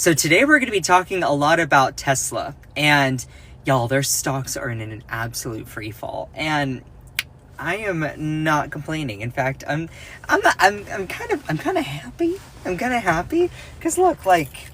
So today we're going to be talking a lot about Tesla, and y'all, their stocks are in an absolute free fall, and I am not complaining. In fact, I'm kind of happy. I'm kind of happy because look, like,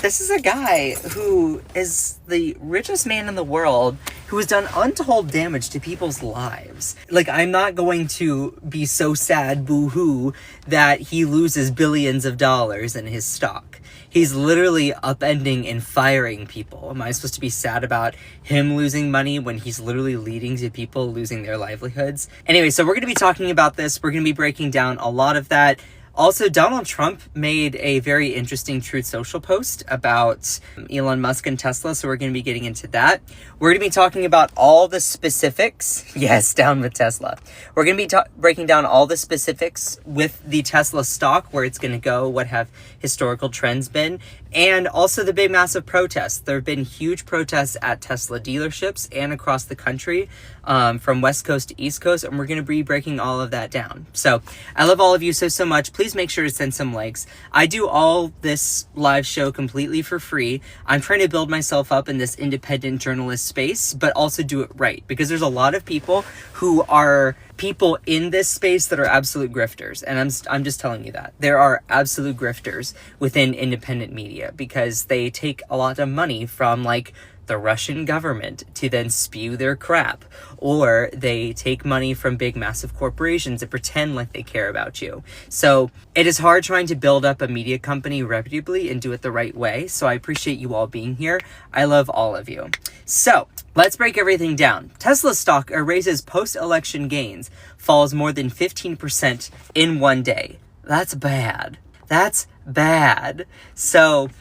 this is a guy who is the richest man in the world who has done untold damage to people's lives. Like, I'm not going to be so sad, boo-hoo, that he loses billions of dollars in his stock. He's literally upending and firing people. Am I supposed to be sad about him losing money when he's literally leading to people losing their livelihoods? Anyway, so we're going to be talking about this. We're going to be breaking down a lot of that. Also, Donald Trump made a very interesting Truth Social post about Elon Musk and Tesla, so we're going to be getting into that. We're going to be talking about all the specifics. Yes, down with Tesla. We're going to be breaking down all the specifics with the Tesla stock, where it's going to go, what have historical trends been, and also the big massive protests. There have been huge protests at Tesla dealerships and across the country, from West Coast to East Coast, and we're going to be breaking all of that down. So I love all of you so much. Please make sure to send some likes. I do all this live show completely for free. I'm trying to build myself up in this independent journalist space, but also do it right, because there's a lot of people who are people in this space that are absolute grifters, and I'm just telling you that there are absolute grifters within independent media, because they take a lot of money from, like, the Russian government to then spew their crap, or they take money from big massive corporations and pretend like they care about you. So it is hard trying to build up a media company reputably and do it the right way. So I appreciate you all being here. I love all of you. So let's break everything down. Tesla stock erases post-election gains, falls more than 15% in one day. That's bad. That's bad. So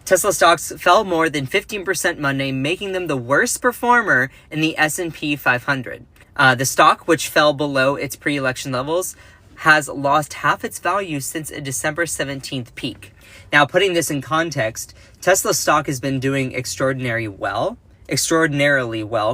Tesla stocks fell more than 15% Monday, making them the worst performer in the S&P 500. The stock, which fell below its pre-election levels, has lost half its value since a December 17th peak. Now, putting this in context, Tesla stock has been doing extraordinarily well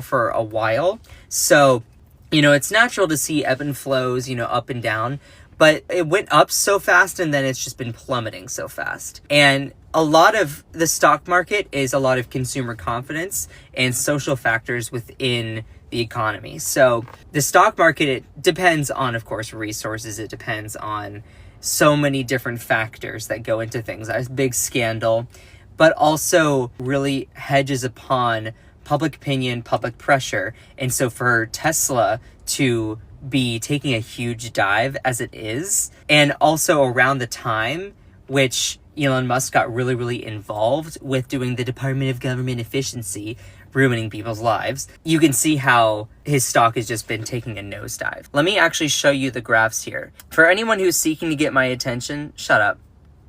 for a while. So, it's natural to see ebb and flows, up and down. But it went up so fast, and then it's just been plummeting so fast. And a lot of the stock market is a lot of consumer confidence and social factors within the economy. So the stock market, it depends on, of course, resources. It depends on so many different factors that go into things. A big scandal, but also really hedges upon public opinion, public pressure. And so for Tesla to be taking a huge dive as it is, and also around the time which Elon Musk got really involved with doing the Department of Government Efficiency, ruining people's lives, you can see how his stock has just been taking a nosedive. Let me actually show you the graphs here. For anyone who's seeking to get my attention, shut up.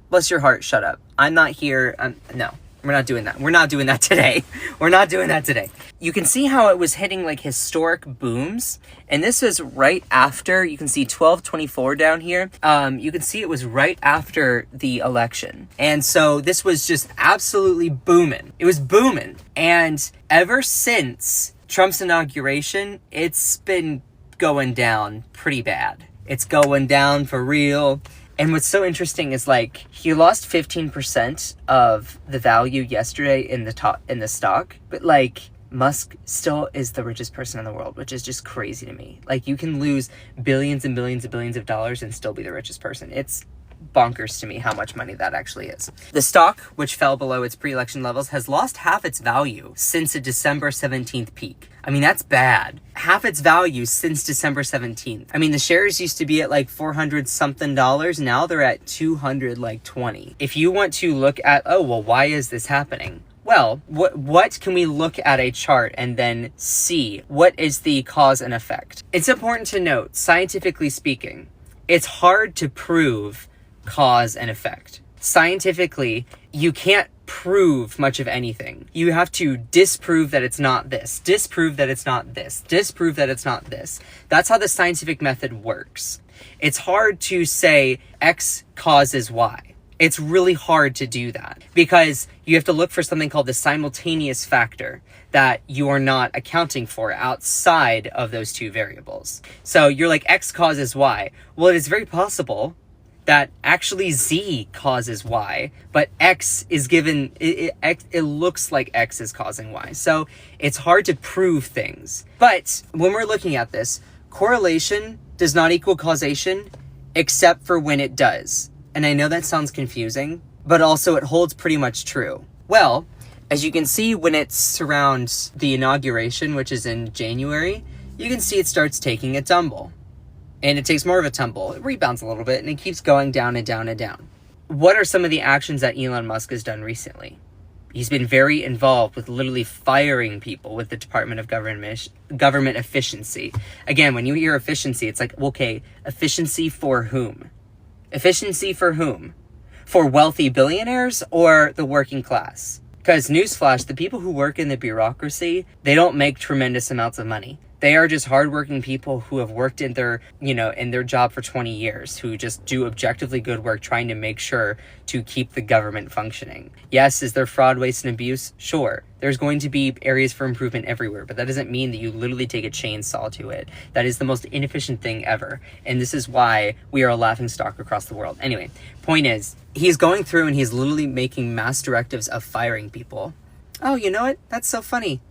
Bless your heart, shut up. I'm not here. No. We're not doing that. We're not doing that today. We're not doing that today. You can see how it was hitting like historic booms. And this was right after, you can see 1224 down here. You can see it was right after the election. And so this was just absolutely booming. It was booming. And ever since Trump's inauguration, it's been going down pretty bad. It's going down for real. And what's so interesting is, like, he lost 15% of the value yesterday in the stock, but, like, Musk still is the richest person in the world, which is just crazy to me. Like, you can lose billions and billions and billions of dollars and still be the richest person. It's bonkers to me how much money that actually is. The stock, which fell below its pre-election levels, has lost half its value since a December 17th peak. I mean, that's bad. Half its value since December 17th. I mean, the shares used to be at like $400 something. Now they're at $220. If you want to look at, why is this happening? Well, what can we look at a chart and then see what is the cause and effect? It's important to note, scientifically speaking, it's hard to prove cause and effect. Scientifically, you can't prove much of anything. You have to disprove that it's not this, disprove that it's not this, disprove that it's not this. That's how the scientific method works. It's hard to say X causes Y. It's really hard to do that because you have to look for something called the simultaneous factor that you are not accounting for outside of those two variables. So you're like, X causes Y. Well, it is very possible that actually Z causes Y, but X is given, it looks like X is causing Y. So it's hard to prove things. But when we're looking at this, correlation does not equal causation, except for when it does. And I know that sounds confusing, but also it holds pretty much true. Well, as you can see, when it surrounds the inauguration, which is in January, you can see it starts taking a tumble. And it takes more of a tumble. It rebounds a little bit, and it keeps going down and down and down. What are some of the actions that Elon Musk has done recently? He's been very involved with literally firing people with the Department of Government Efficiency. Again, when you hear efficiency, it's like, okay, efficiency for whom? Efficiency for whom? For wealthy billionaires or the working class? Because newsflash, the people who work in the bureaucracy, they don't make tremendous amounts of money. They are just hardworking people who have worked in their, in their job for 20 years, who just do objectively good work trying to make sure to keep the government functioning. Yes, is there fraud, waste, and abuse? Sure. There's going to be areas for improvement everywhere, but that doesn't mean that you literally take a chainsaw to it. That is the most inefficient thing ever. And this is why we are a laughingstock across the world. Anyway, point is, he's going through and he's literally making mass directives of firing people. Oh, you know what? That's so funny.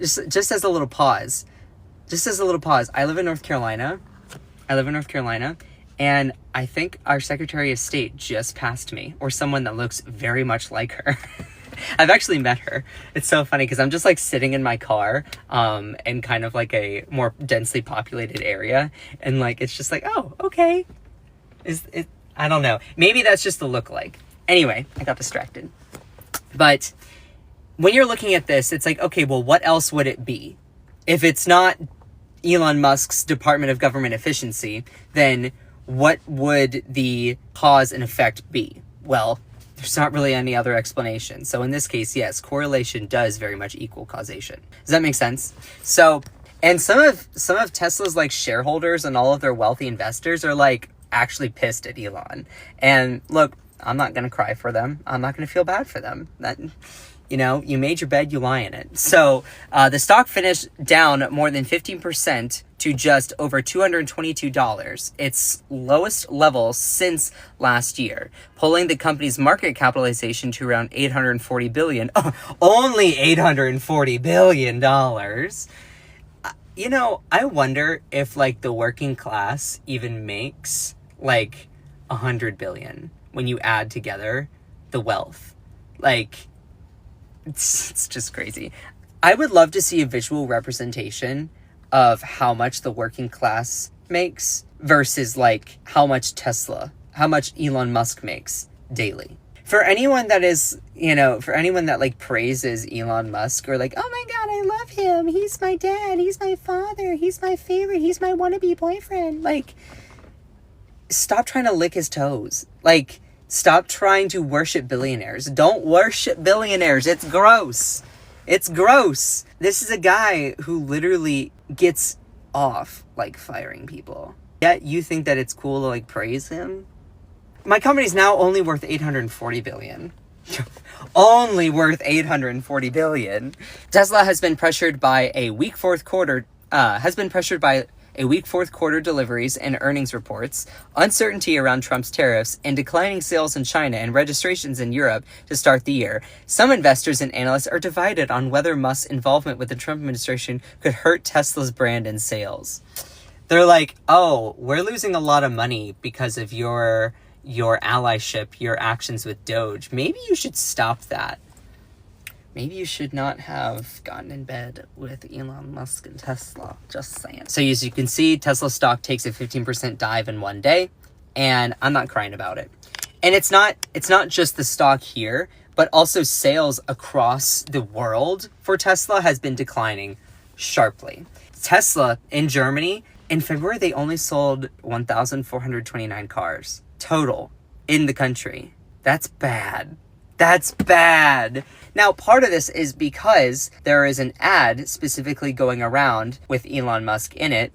Just as a little pause. I live in North Carolina. And I think our Secretary of State just passed me, or someone that looks very much like her. I've actually met her. It's so funny because I'm just like sitting in my car in kind of like a more densely populated area. And like, it's just like, oh, okay. I don't know. Maybe that's just the look-alike. Anyway, I got distracted. But when you're looking at this, it's like, okay, well, what else would it be? If it's not Elon Musk's Department of Government Efficiency, then what would the cause and effect be? Well, there's not really any other explanation. So in this case, yes, correlation does very much equal causation. Does that make sense? So, and some of Tesla's like shareholders and all of their wealthy investors are like actually pissed at Elon. And look, I'm not going to cry for them. I'm not going to feel bad for them. You made your bed, you lie in it. So the stock finished down more than 15% to just over $222, its lowest level since last year, pulling the company's market capitalization to around $840 billion. Oh, only $840 billion. I wonder if like the working class even makes like 100 billion when you add together the wealth. Like, it's just crazy. I would love to see a visual representation of how much the working class makes versus like how much Elon Musk makes daily. For anyone that is, for anyone that like praises Elon Musk or like, oh my God, I love him. He's my dad. He's my father. He's my favorite. He's my wannabe boyfriend. Like, stop trying to lick his toes. Like, stop trying to worship billionaires. Don't worship billionaires. It's gross. It's gross. This is a guy who literally gets off like firing people. Yet you think that it's cool to like praise him? My company's now only worth $840 billion. Only worth $840 billion. Tesla has been pressured by a weak fourth quarter deliveries and earnings reports, uncertainty around Trump's tariffs, and declining sales in China and registrations in Europe to start the year. Some investors and analysts are divided on whether Musk's involvement with the Trump administration could hurt Tesla's brand and sales. They're like, oh, we're losing a lot of money because of your allyship, your actions with Doge. Maybe you should stop that. Maybe you should not have gotten in bed with Elon Musk and Tesla. Just saying. So as you can see, Tesla stock takes a 15% dive in one day, and I'm not crying about it. And it's not just the stock here, but also sales across the world for Tesla has been declining sharply. Tesla in Germany, in February, they only sold 1,429 cars total in the country. That's bad. That's bad. Now, part of this is because there is an ad specifically going around with Elon Musk in it.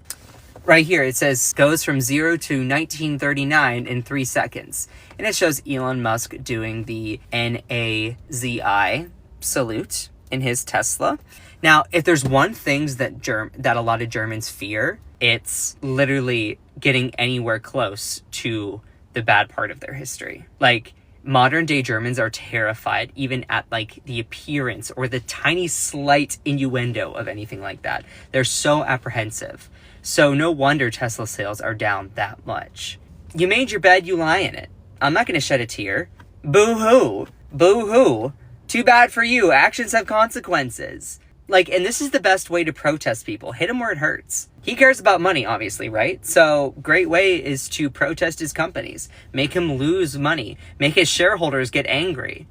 Right here, it says, goes from 0 to 1939 in 3 seconds. And it shows Elon Musk doing the NAZI salute in his Tesla. Now, if there's one thing that a lot of Germans fear, it's literally getting anywhere close to the bad part of their history. Like, modern day Germans are terrified even at like the appearance or the tiny slight innuendo of anything like that. They're so apprehensive. So no wonder Tesla sales are down that much. You made your bed, you lie in it. I'm not going to shed a tear. Boo-hoo. Boo-hoo. Too bad for you. Actions have consequences. Like, and this is the best way to protest people. Hit him where it hurts. He cares about money, obviously, right? So, great way is to protest his companies. Make him lose money. Make his shareholders get angry.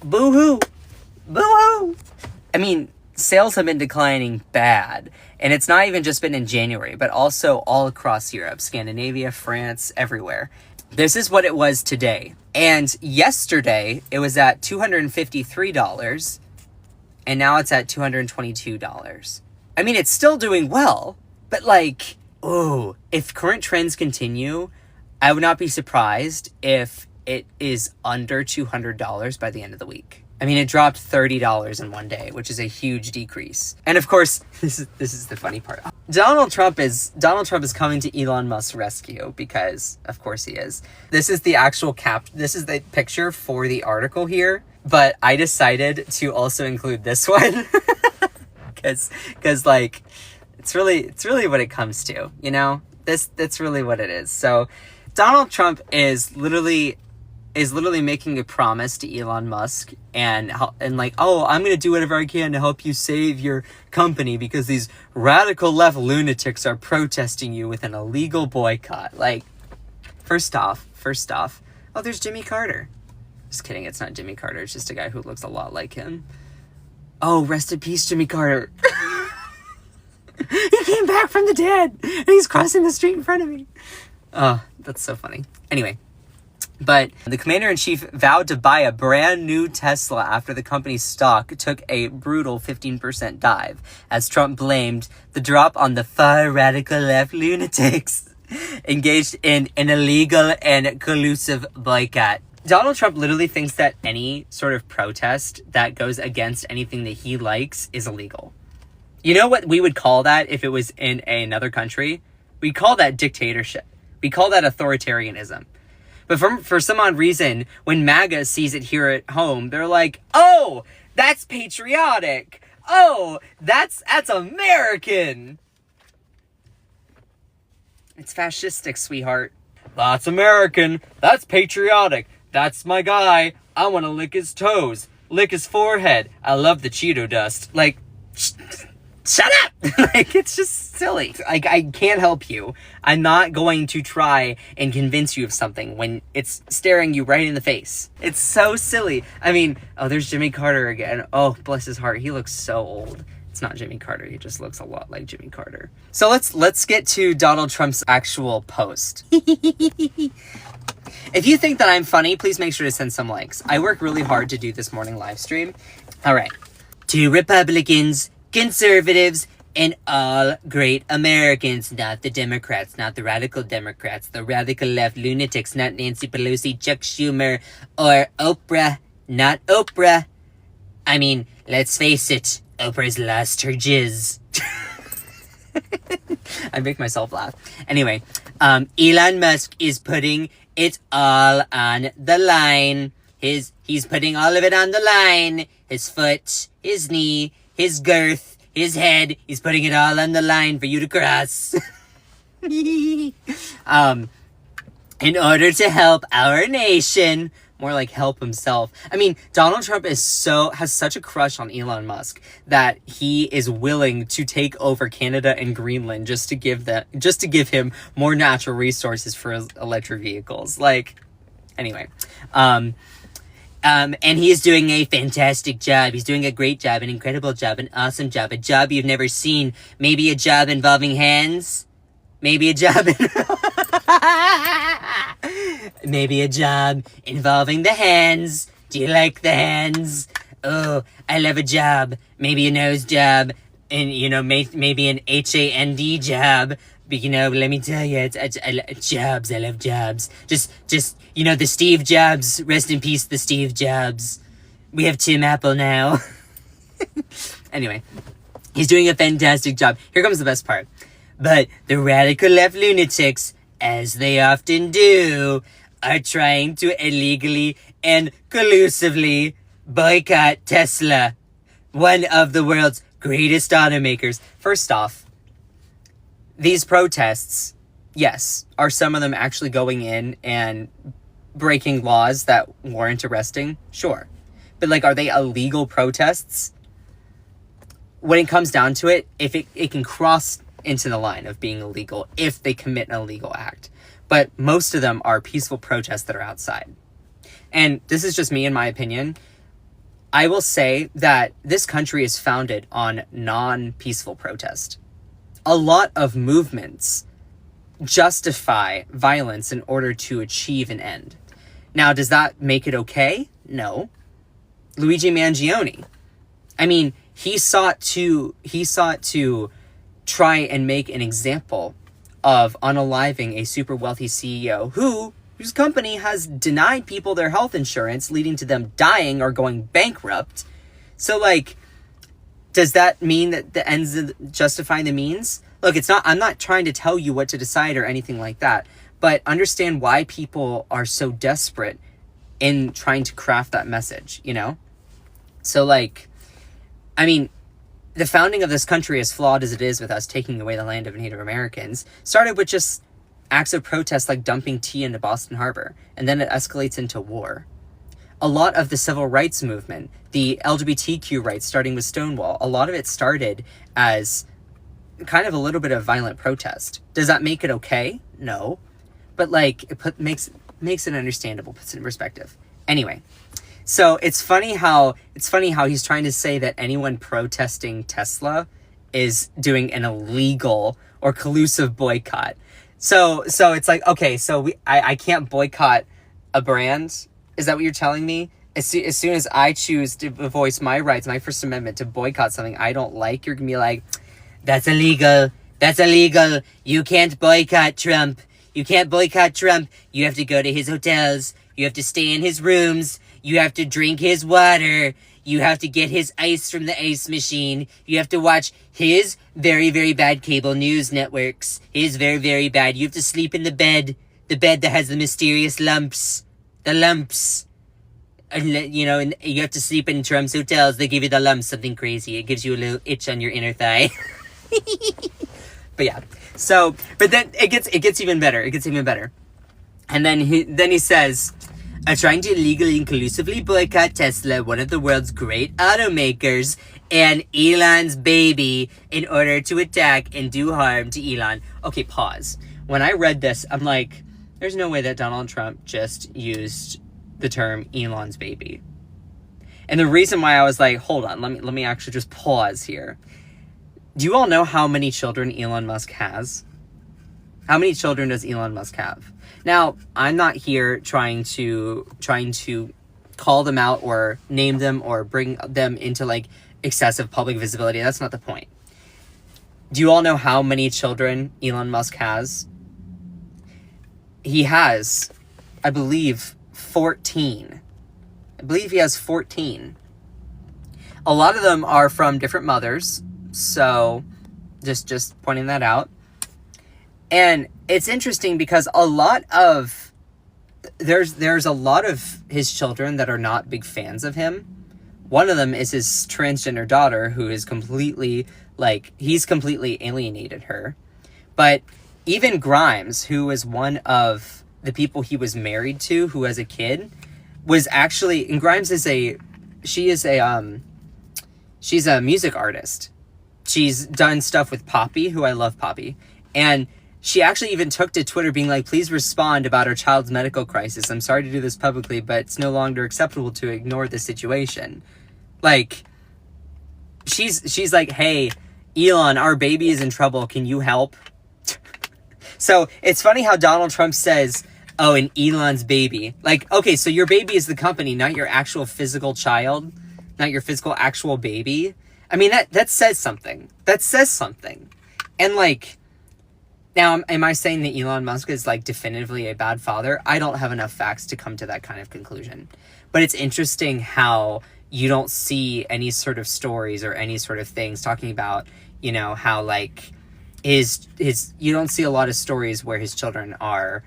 Boo-hoo. Boo-hoo. I mean, sales have been declining bad. And it's not even just been in January, but also all across Europe, Scandinavia, France, everywhere. This is what it was today. And yesterday, it was at $253. And now it's at $222. I mean, it's still doing well, but like, oh, if current trends continue, I would not be surprised if it is under $200 by the end of the week. I mean, it dropped $30 in one day, which is a huge decrease. And of course, this is the funny part. Donald Trump is coming to Elon Musk's rescue because, of course, he is. This is the actual this is the picture for the article here. But I decided to also include this one because like it's really what it comes to, you know? That's really what it is. So Donald Trump is literally making a promise to Elon Musk and like, oh, I'm going to do whatever I can to help you save your company because these radical left lunatics are protesting you with an illegal boycott. Like, first off, oh, there's Jimmy Carter. Just kidding, it's not Jimmy Carter, it's just a guy who looks a lot like him. Oh, rest in peace, Jimmy Carter. He came back from the dead, and he's crossing the street in front of me. Oh, that's so funny. Anyway, but the commander-in-chief vowed to buy a brand new Tesla after the company's stock took a brutal 15% dive, as Trump blamed the drop on the far radical left lunatics engaged in an illegal and collusive boycott. Donald Trump literally thinks that any sort of protest that goes against anything that he likes is illegal. You know what we would call that if it was in another country? We'd call that dictatorship. We call that authoritarianism. But for some odd reason, when MAGA sees it here at home, they're like, oh, that's patriotic. Oh, that's American. It's fascistic, sweetheart. That's American. That's patriotic. That's my guy. I want to lick his toes. Lick his forehead. I love the Cheeto dust. Like, shut up! Like, it's just silly. Like, I can't help you. I'm not going to try and convince you of something when it's staring you right in the face. It's so silly. I mean, oh, there's Jimmy Carter again. Oh, bless his heart. He looks so old. It's not Jimmy Carter. He just looks a lot like Jimmy Carter. So let's get to Donald Trump's actual post. If you think that I'm funny, please make sure to send some likes. I work really hard to do this morning live stream. All right. To Republicans, conservatives, and all great Americans, not the Democrats, not the radical Democrats, the radical left lunatics, not Nancy Pelosi, Chuck Schumer, or Oprah, not Oprah. I mean, let's face it, Oprah's lost her jizz. I make myself laugh. Anyway, Elon Musk is putting it all on the line. He's putting all of it on the line. His foot, his knee, his girth, his head. He's putting it all on the line for you to cross. In order to help our nation. More like help himself. I mean, Donald Trump has such a crush on Elon Musk that he is willing to take over Canada and Greenland just to give him more natural resources for electric vehicles. Like, anyway, and he is doing a fantastic job. He's doing a great job, an incredible job, an awesome job, a job you've never seen. Maybe a job involving hands. Maybe a job Maybe a job involving the hands. Do you like the hands? Oh, I love a job. Maybe a nose job. And, you know, maybe an HAND job. But, you know, let me tell you, jobs. I love jobs. Just, you know, the Steve Jobs. Rest in peace, the Steve Jobs. We have Tim Apple now. Anyway, he's doing a fantastic job. Here comes the best part. But the radical left lunatics, as they often do, are trying to illegally and collusively boycott Tesla, one of the world's greatest automakers. First off, these protests, yes, are some of them actually going in and breaking laws that warrant arresting? Sure. But, like, are they illegal protests? When it comes down to it, if it can cross into the line of being illegal if they commit an illegal act. But most of them are peaceful protests that are outside. And this is just me in my opinion. I will say that this country is founded on non-peaceful protest. A lot of movements justify violence in order to achieve an end. Now, does that make it okay? No. Luigi Mangione. I mean, he sought to try and make an example of unaliving a super wealthy CEO whose company has denied people their health insurance, leading to them dying or going bankrupt. So, like, does that mean that the ends justify the means? Look, I'm not trying to tell you what to decide or anything like that, but understand why people are so desperate in trying to craft that message, you know? So, like, I mean, the founding of this country, as flawed as it is with us taking away the land of Native Americans, started with just acts of protest like dumping tea into Boston Harbor, and then it escalates into war. A lot of the civil rights movement, the LGBTQ rights starting with Stonewall, a lot of it started as kind of a little bit of violent protest. Does that make it okay? No. But, like, makes it understandable, puts it in perspective. Anyway, so it's funny how he's trying to say that anyone protesting Tesla is doing an illegal or collusive boycott. So it's like, okay, so I can't boycott a brand? Is that what you're telling me? As soon as I choose to voice my rights, my First Amendment, to boycott something I don't like, you're going to be like, that's illegal. That's illegal. You can't boycott Trump. You can't boycott Trump. You have to go to his hotels. You have to stay in his rooms. You have to drink his water. You have to get his ice from the ice machine. You have to watch his very, very bad cable news networks. His very, very bad. You have to sleep in the bed that has the mysterious lumps. The lumps. You know, and you have to sleep in Trump's hotels. They give you the lumps, something crazy. It gives you a little itch on your inner thigh. But yeah. So, but then it gets even better. It gets even better. And then he says, are trying to illegally and collusively boycott Tesla, one of the world's great automakers, and Elon's baby in order to attack and do harm to Elon. Okay, pause. When I read this, I'm like, there's no way that Donald Trump just used the term Elon's baby. And the reason why I was like, hold on, let me actually just pause here. Do you all know how many children Elon Musk has? How many children does Elon Musk have? Now, I'm not here trying to call them out or name them or bring them into, like, excessive public visibility. That's not the point. Do you all know how many children Elon Musk has? He has, I believe, 14. I believe he has 14. A lot of them are from different mothers, so just pointing that out. And it's interesting because there's a lot of his children that are not big fans of him. One of them is his transgender daughter, who is completely, like, he's completely alienated her. But even Grimes, who was one of the people he was married to, who as a kid was actually, and Grimes is she's a music artist. She's done stuff with Poppy, who I love Poppy. And she actually even took to Twitter being like, please respond about our child's medical crisis. I'm sorry to do this publicly, but it's no longer acceptable to ignore this situation. Like, she's like, hey, Elon, our baby is in trouble. Can you help? So it's funny how Donald Trump says, oh, and Elon's baby. Like, okay, so your baby is the company, not your actual physical child, not your physical actual baby. I mean, that says something. That says something. And, like, now, am I saying that Elon Musk is, like, definitively a bad father? I don't have enough facts to come to that kind of conclusion. But it's interesting how you don't see any sort of stories or any sort of things talking about, you know, how, like, his you don't see a lot of stories where his children are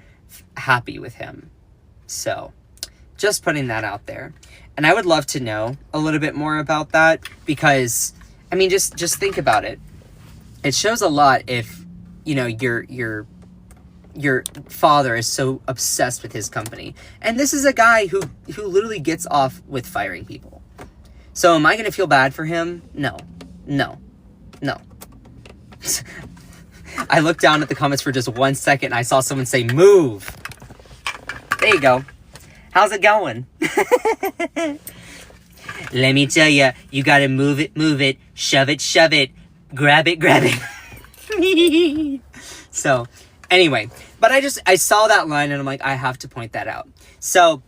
happy with him. So just putting that out there. And I would love to know a little bit more about that, because I mean, just think about it. It shows a lot if, you know, your father is so obsessed with his company. And this is a guy who literally gets off with firing people. So am I going to feel bad for him? No. I looked down at the comments for just 1 second and I saw someone say, move. There you go. How's it going? Let me tell you, you got to move it, shove it, grab it. So, anyway, but I saw that line and I'm like, I have to point that out. So,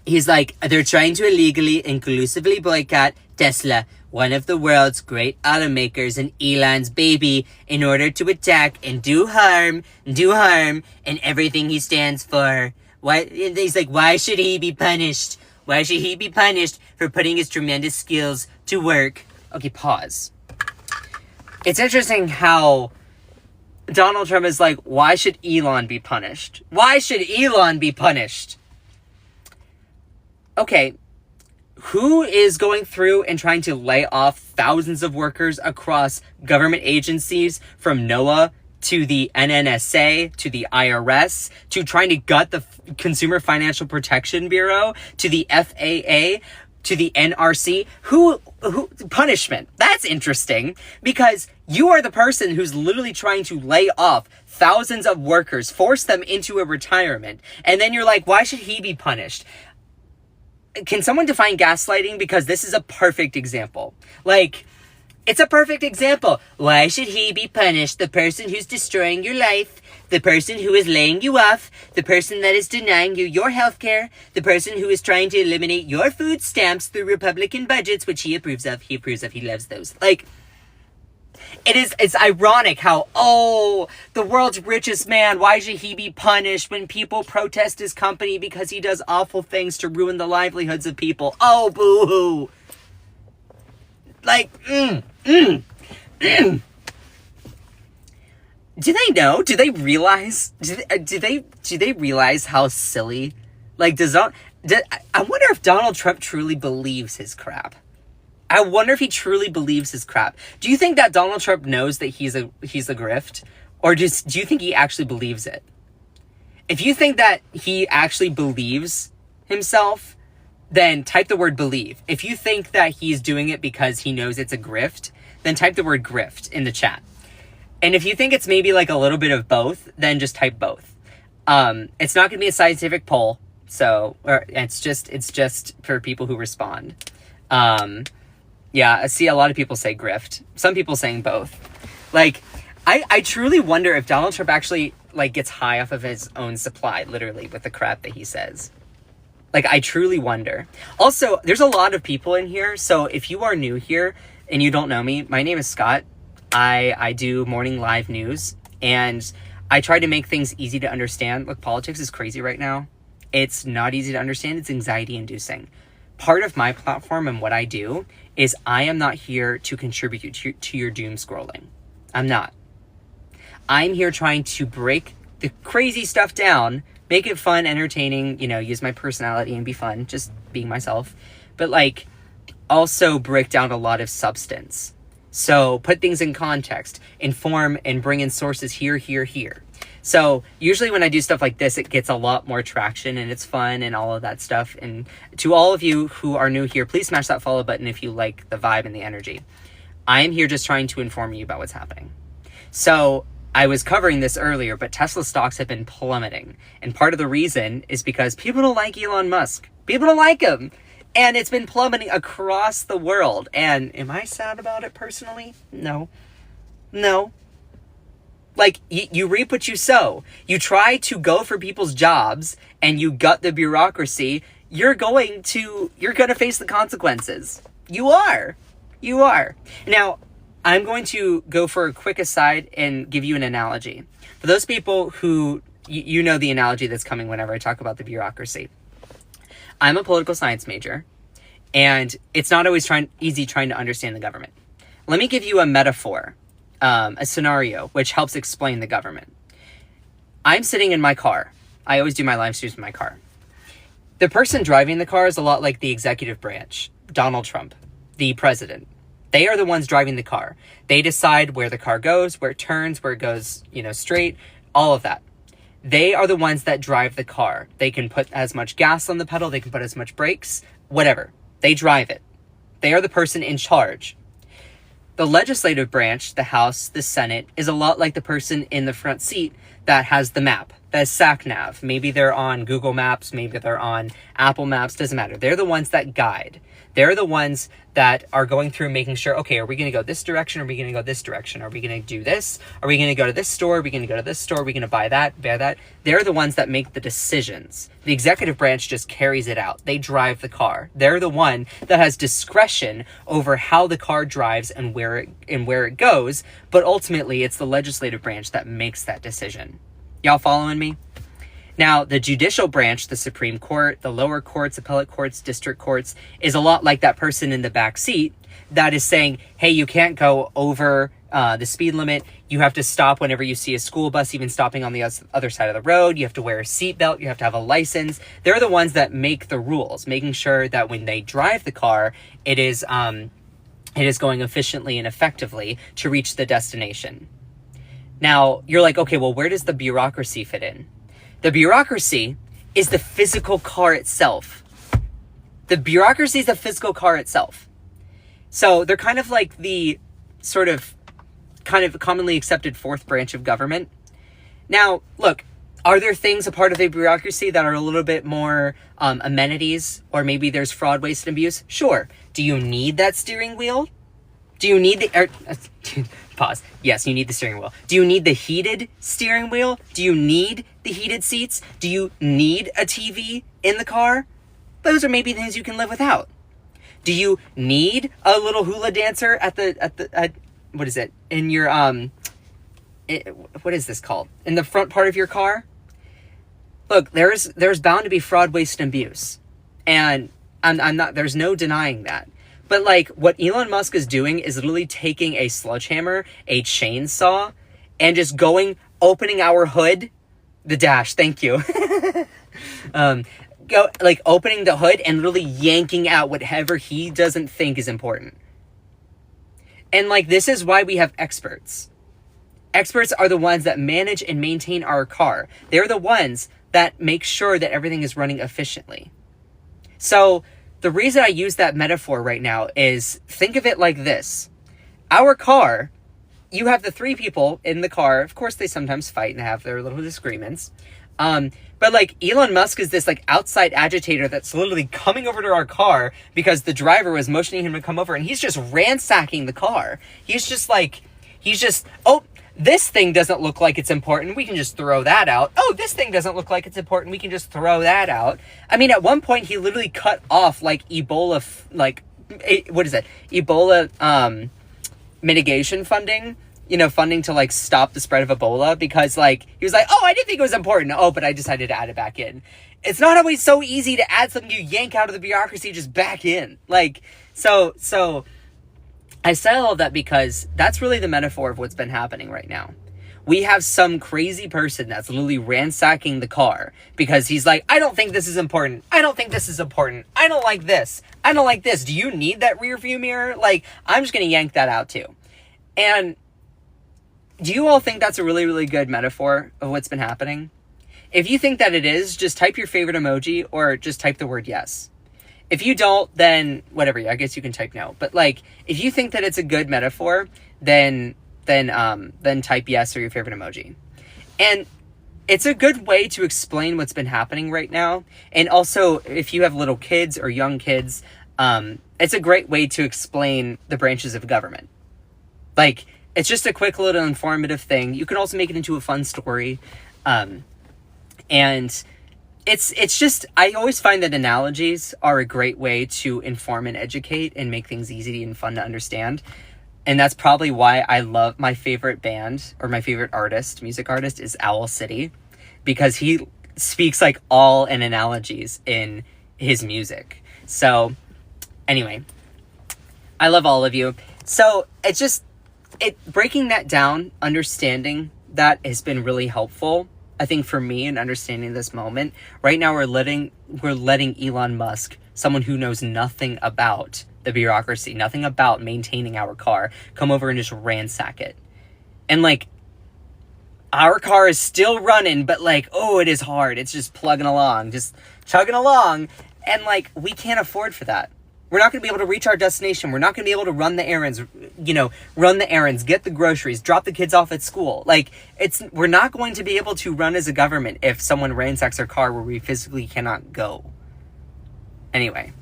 he's like, they're trying to illegally, inclusively boycott Tesla, one of the world's great automakers, and Elon's baby, in order to attack and do harm, and everything he stands for. Why? He's like, why should he be punished? Why should he be punished for putting his tremendous skills to work? Okay, pause. It's interesting how Donald Trump is like, why should Elon be punished? Why should Elon be punished? Okay, who is going through and trying to lay off thousands of workers across government agencies, from NOAA to the NNSA to the IRS to trying to gut the Consumer Financial Protection Bureau to the FAA to the NRC? Who punishment? That's interesting, because you are the person who's literally trying to lay off thousands of workers, force them into a retirement, and then you're like, why should he be punished? Can someone define gaslighting? Because this is a perfect example. Like, it's a perfect example. Why should he be punished? The person who's destroying your life, the person who is laying you off, the person that is denying you your health care, the person who is trying to eliminate your food stamps through Republican budgets, which he approves of, he loves those. Like, it's ironic how, the world's richest man, why should he be punished when people protest his company because he does awful things to ruin the livelihoods of people? Oh, boo-hoo. Like, Do they know? Do they realize? Do they realize how silly? Like, I wonder if Donald Trump truly believes his crap. I wonder if he truly believes his crap. Do you think that Donald Trump knows that he's a grift? Or do you think he actually believes it? If you think that he actually believes himself, then type the word believe. If you think that he's doing it because he knows it's a grift, then type the word grift in the chat. And if you think it's maybe like a little bit of both, then just type both. It's not going to be a scientific poll, so it's just for people who respond. Yeah, I see a lot of people say grift. Some people saying both. Like, I truly wonder if Donald Trump actually, like, gets high off of his own supply, literally, with the crap that he says. Like, I truly wonder. Also, there's a lot of people in here, so if you are new here and you don't know me, my name is Scott. I do morning live news, and I try to make things easy to understand. Look, politics is crazy right now. It's not easy to understand. It's anxiety-inducing. Part of my platform and what I do is I am not here to contribute to your doom scrolling. I'm not. I'm here trying to break the crazy stuff down, make it fun, entertaining, use my personality and be fun, just being myself. But, like, also break down a lot of substance. So put things in context, inform, and bring in sources here. So usually when I do stuff like this, it gets a lot more traction and it's fun and all of that stuff. And to all of you who are new here, please smash that follow button if you like the vibe and the energy. I am here just trying to inform you about what's happening. So I was covering this earlier, but Tesla stocks have been plummeting. And part of the reason is because people don't like Elon Musk. People don't like him. And it's been plummeting across the world. And am I sad about it personally? No. Like, you reap what you sow. You try to go for people's jobs and you gut the bureaucracy. You're going to face the consequences. You are. Now, I'm going to go for a quick aside and give you an analogy. For those people who, you know the analogy that's coming whenever I talk about the bureaucracy. I'm a political science major, and it's not always easy trying to understand the government. Let me give you a metaphor a scenario which helps explain the government. I'm sitting in my car. I always do my live streams in my car. The person driving the car is a lot like the executive branch, Donald Trump, the president. They are the ones driving the car. They decide where the car goes, where it turns, where it goes, straight, all of that. They are the ones that drive the car. They can put as much gas on the pedal, they can put as much brakes, whatever. They drive it. They are the person in charge. The legislative branch, the House, the Senate, is a lot like the person in the front seat that has the map, that is SACNav. Maybe they're on Google Maps, maybe they're on Apple Maps, doesn't matter. They're the ones that guide. They're the ones that are going through making sure, okay, are we going to go this direction? Are we going to go this direction? Are we going to do this? Are we going to go to this store? Are we going to go to this store? Are we going to buy that? They're the ones that make the decisions. The executive branch just carries it out. They drive the car. They're the one that has discretion over how the car drives and where it goes. But ultimately, it's the legislative branch that makes that decision. Y'all following me? Now, the judicial branch, the Supreme Court, the lower courts, appellate courts, district courts, is a lot like that person in the back seat that is saying, hey, you can't go over the speed limit. You have to stop whenever you see a school bus, even stopping on the other side of the road. You have to wear a seatbelt. You have to have a license. They're the ones that make the rules, making sure that when they drive the car, it is going efficiently and effectively to reach the destination. Now, you're like, okay, well, where does the bureaucracy fit in? The bureaucracy is the physical car itself. The bureaucracy is the physical car itself. So they're kind of like the kind of commonly accepted fourth branch of government. Now, look, are there things a part of the bureaucracy that are a little bit more amenities, or maybe there's fraud, waste, and abuse? Sure. Do you need that steering wheel? Do you need pause. Yes, you need the steering wheel. Do you need the heated steering wheel? Do you need the heated seats? Do you need a TV in the car? Those are maybe things you can live without. Do you need a little hula dancer at what is it? In your what is this called? In the front part of your car? Look, there's bound to be fraud, waste, and abuse. And I'm not, there's no denying that. But like what Elon Musk is doing is literally taking a sledgehammer, a chainsaw, and just opening our hood, the dash, thank you. Opening the hood and literally yanking out whatever he doesn't think is important. And like, this is why we have experts. Experts are the ones that manage and maintain our car. They're the ones that make sure that everything is running efficiently. So the reason I use that metaphor right now is, think of it like this. Our car, you have the three people in the car. Of course, they sometimes fight and have their little disagreements. But like Elon Musk is this like outside agitator that's literally coming over to our car because the driver was motioning him to come over, and he's just ransacking the car. Oh, this thing doesn't look like it's important. We can just throw that out. Oh, this thing doesn't look like it's important. We can just throw that out. I mean, at one point he literally cut off like Ebola, Ebola, mitigation funding, funding to like stop the spread of Ebola, because like, he was like, oh, I didn't think it was important. Oh, but I decided to add it back in. It's not always so easy to add something you yank out of the bureaucracy just back in. Like, so I say all of that because that's really the metaphor of what's been happening right now. We have some crazy person that's literally ransacking the car because he's like, I don't think this is important. I don't think this is important. I don't like this. I don't like this. Do you need that rear view mirror? Like, I'm just going to yank that out too. And do you all think that's a really, really good metaphor of what's been happening? If you think that it is, just type your favorite emoji or just type the word yes. If you don't, then whatever, I guess you can type no. But like, if you think that it's a good metaphor, then type yes or your favorite emoji. And it's a good way to explain what's been happening right now. And also, if you have little kids or young kids, it's a great way to explain the branches of government. Like, it's just a quick little informative thing. You can also make it into a fun story. And it's just, I always find that analogies are a great way to inform and educate and make things easy and fun to understand. And that's probably why I love my favorite band or my favorite music artist is Owl City, because he speaks like all in analogies in his music. So anyway, I love all of you. So it's just, breaking that down, understanding that has been really helpful, I think, for me in understanding this moment. Right now we're letting Elon Musk, someone who knows nothing about the bureaucracy, nothing about maintaining our car, come over and just ransack it. And like, our car is still running, but like, oh, it is hard. It's just plugging along, just chugging along. And like, we can't afford for that. We're not going to be able to reach our destination. We're not going to be able to run the errands, get the groceries, drop the kids off at school. Like, we're not going to be able to run as a government if someone ransacks our car where we physically cannot go. Anyway,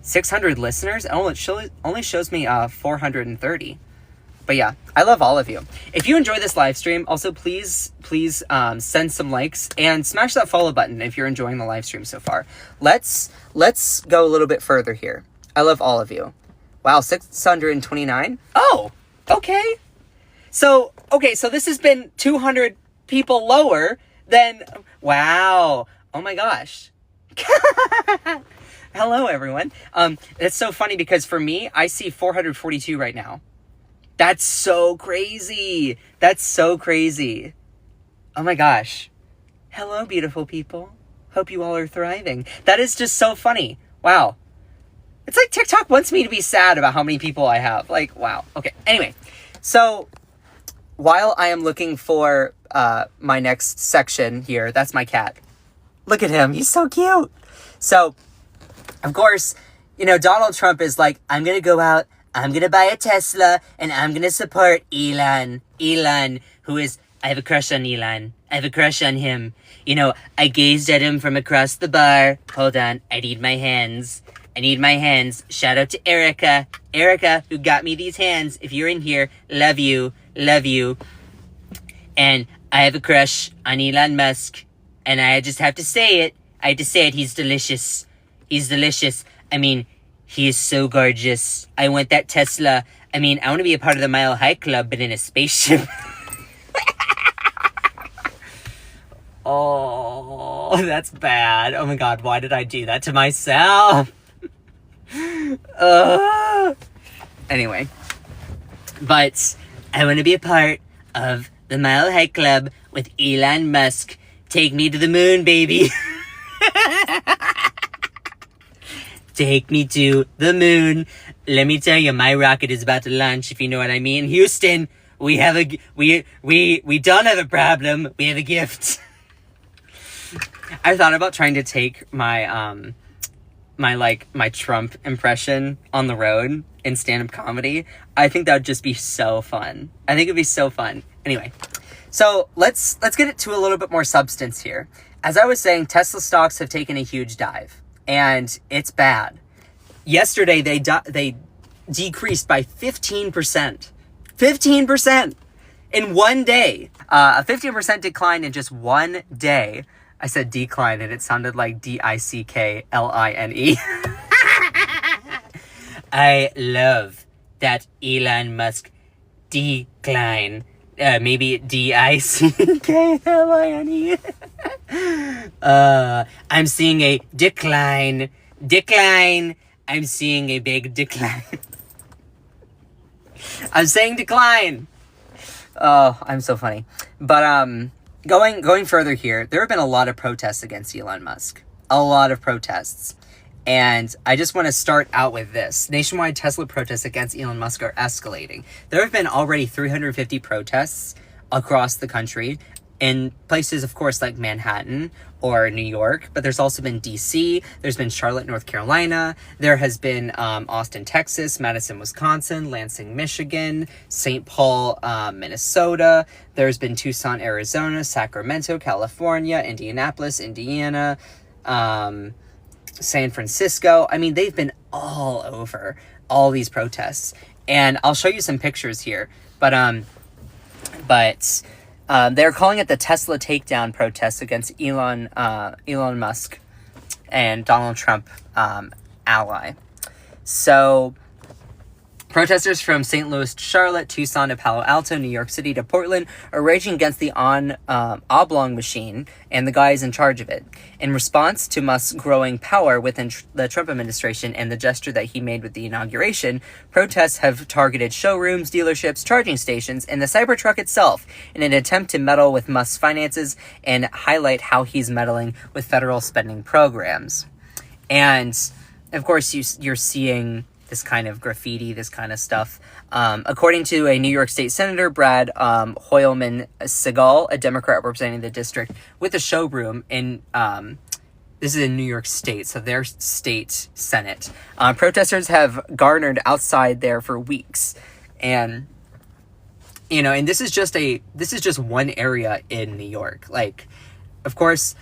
600 listeners. Oh, it only shows me 430. But yeah, I love all of you. If you enjoy this live stream, also please send some likes and smash that follow button if you're enjoying the live stream so far. Let's go a little bit further here. I love all of you. Wow, 629. Oh, okay. So this has been 200 people lower than, wow. Oh my gosh. Hello, everyone. It's so funny because for me, I see 442 right now. That's so crazy. That's so crazy. Oh my gosh. Hello, beautiful people. Hope you all are thriving. That is just so funny. Wow. It's like TikTok wants me to be sad about how many people I have. Like, wow. Okay. Anyway, so while I am looking for my next section here, that's my cat. Look at him. He's so cute. So, of course, Donald Trump is like, I'm going to go out, I'm going to buy a Tesla, and I'm going to support Elon. Elon, I have a crush on Elon. I have a crush on him. I gazed at him from across the bar. Hold on. I need my hands. Shout out to Erica. Erica, who got me these hands. If you're in here, love you. Love you. And I have a crush on Elon Musk. And I just have to say it. He's delicious. I mean, he is so gorgeous. I want that Tesla. I mean, I want to be a part of the Mile High Club, but in a spaceship. Oh, that's bad. Oh my God, why did I do that to myself? Anyway. But I want to be a part of the Mile High Club with Elon Musk. Take me to the moon, baby. Take me to the moon. Let me tell you, my rocket is about to launch, if you know what I mean. Houston, we don't have a problem. We have a gift. I thought about trying to take my my Trump impression on the road in stand-up comedy. I think that would just be so fun. I think it'd be so fun. Anyway, so let's get it to a little bit more substance here. As I was saying, Tesla stocks have taken a huge dive. And it's bad. Yesterday, they decreased by 15%. 15% in one day. A 15% decline in just one day. I said decline, and it sounded like DICKLINE. I love that Elon Musk decline. Maybe DICKLINE. I'm seeing a decline. I'm seeing a big decline. I'm saying decline. Oh, I'm so funny. But going further here, there have been a lot of protests against Elon Musk. A lot of protests. And I just want to start out with this. Nationwide Tesla protests against Elon Musk are escalating. There have been already 350 protests across the country in places, of course, like Manhattan or New York, but there's also been DC, there's been Charlotte, North Carolina, there has been Austin, Texas, Madison, Wisconsin, Lansing, Michigan, St. Paul, Minnesota, there's been Tucson, Arizona, Sacramento, California, Indianapolis, Indiana, San Francisco. I mean, they've been all over, all these protests. And I'll show you some pictures here, but they're calling it the Tesla takedown protests against Elon Musk and Donald Trump ally. So Protesters from St. Louis to Charlotte, Tucson to Palo Alto, New York City to Portland are raging against the oblong machine and the guys in charge of it. In response to Musk's growing power within the Trump administration and the gesture that he made with the inauguration, protests have targeted showrooms, dealerships, charging stations, and the Cybertruck itself in an attempt to meddle with Musk's finances and highlight how he's meddling with federal spending programs. And, of course, you're seeing this kind of graffiti, this kind of stuff. According to a New York State Senator, Brad Hoylman Segal, a Democrat representing the district, with a showroom in, this is in New York State, so their state senate. Protesters have garnered outside there for weeks. And, you know, and this is just one area in New York. Like, of course,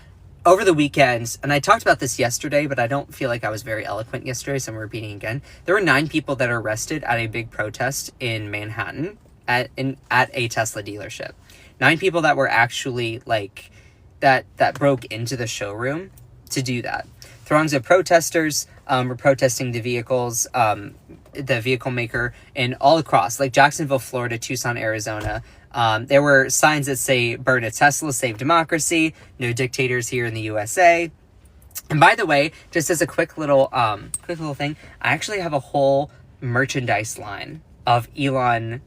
over the weekend, and I talked about this yesterday, but I don't feel like I was very eloquent yesterday, so I'm repeating again. There were 9 people that are arrested at a big protest in Manhattan at a Tesla dealership. 9 people that were actually, like, that broke into the showroom to do that. Throngs of protesters were protesting the vehicles, the vehicle maker, and all across, like Jacksonville, Florida, Tucson, Arizona. There were signs that say, "Burn a Tesla, save democracy, no dictators here in the USA." And by the way, just as a quick little thing, I actually have a whole merchandise line of Elon,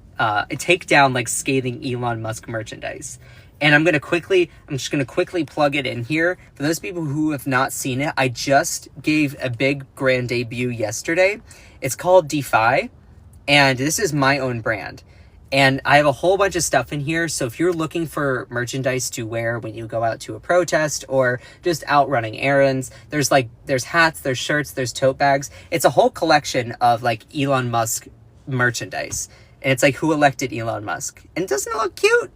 take down, like, scathing Elon Musk merchandise. And I'm just gonna quickly plug it in here. For those people who have not seen it, I just gave a big grand debut yesterday. It's called Defy, and this is my own brand. And I have a whole bunch of stuff in here, so if you're looking for merchandise to wear when you go out to a protest or just out running errands, there's hats, there's shirts, there's tote bags. It's a whole collection of, like, Elon Musk merchandise. And it's like, who elected Elon Musk? And doesn't it look cute?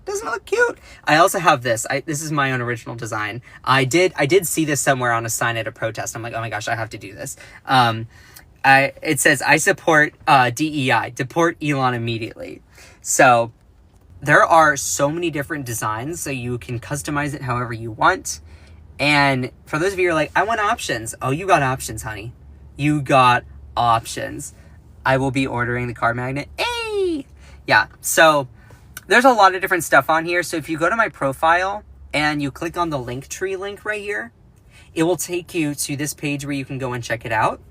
Doesn't it look cute? I also have this. This is my own original design. I did see this somewhere on a sign at a protest. I'm like, oh my gosh, I have to do this. It says, "I support DEI, deport Elon immediately." So there are so many different designs, so you can customize it however you want. And for those of you who are like, I want options. Oh, you got options, honey. You got options. I will be ordering the car magnet. Hey! Yeah, so there's a lot of different stuff on here. So if you go to my profile and you click on the Linktree link right here, it will take you to this page where you can go and check it out.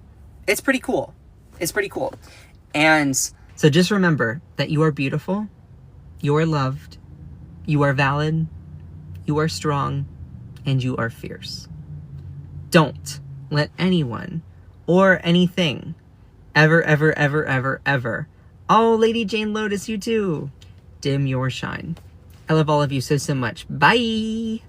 It's pretty cool. It's pretty cool. And so just remember that you are beautiful, you are loved, you are valid, you are strong, and you are fierce. Don't let anyone or anything ever, oh, Lady Jane Lotus, you too, dim your shine. I love all of you so much. Bye!